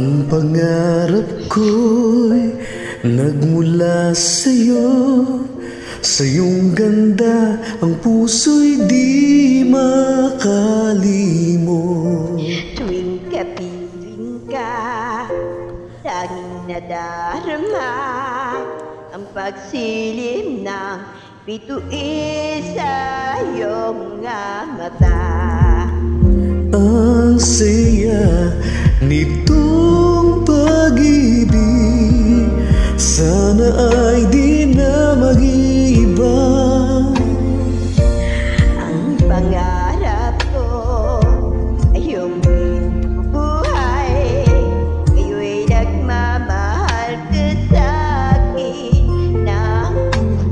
Ang pangarap ko'y nagmula sa'yo. Sa iyong ganda ang puso'y di makalimot. Tuwing kapiling ka, tanging nadarama ang pagsilim ng bituin sa iyong mga mata. Ang saya nitong pag-ibig, sana ay di na mag-iiba. Ang pangarap ko ay iyong buhay, kayo'y nagmamahal ka sa akin ng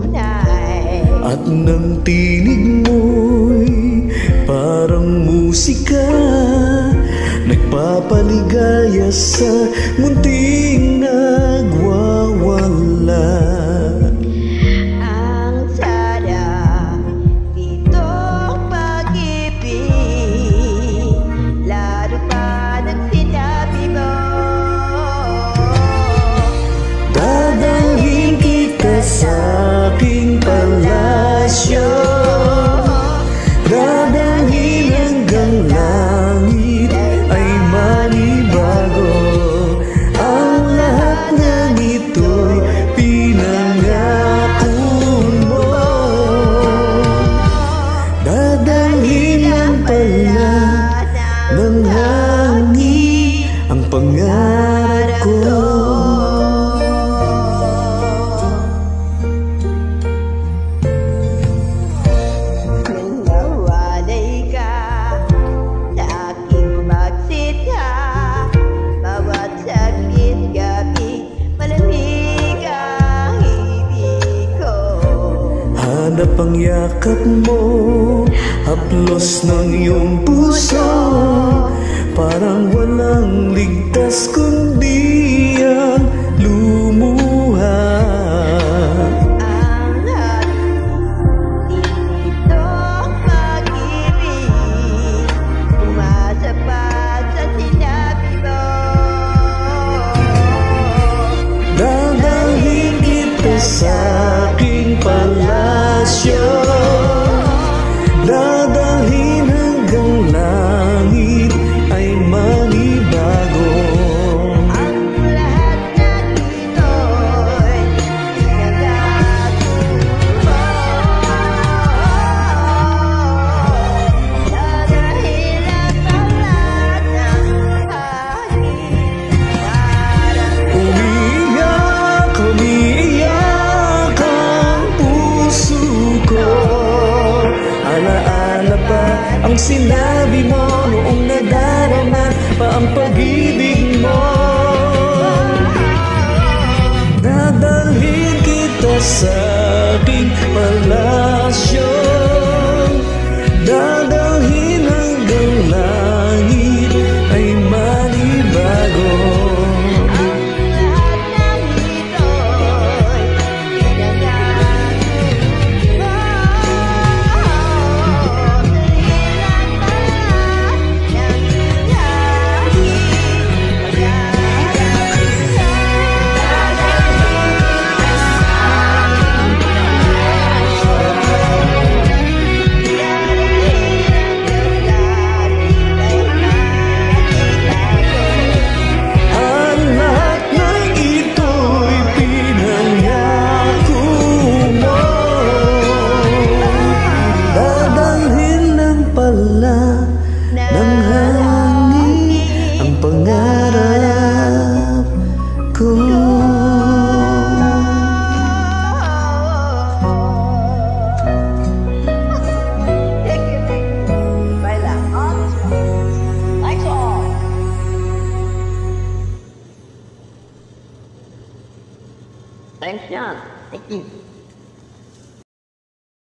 tunay. At nang tinig mo'y parang musika, nagpapaligaya sa munting nagwawala. Ang sarap nitong pag-ibig, lalo pa ng sinabi mo. Dadalhin kita sa aking palasyo, dadalhin hanggang langit ay manibago. Ang lahat ng ito'y pinangako mo. Dadalhin lang pala ng hangin ang pangarap ko. Hanap ang yakap mo, haplos ng iyong puso, parang walang ligtas kundi ang lumuha. Ang hatid nitong pag-ibig, umasa pa sa sinabi mo. Dadalhin kita sa aking palasyo, dadalhin hanggang langit ay manibago. Ang lahat ng ito'y pinagako mo. Dadalhin ang lahat ng aking nararamdaman. Umiiyak, umiiyak ang puso ko. Alaala pa ang sinabi mo noong nadarama pa ang pag-ibig mo. Dadalhin kita sa aking palasyo, dadalhin hanggang langit ay manibago. Ng hangin ang pangarap ko. Thanks, John. Thank you.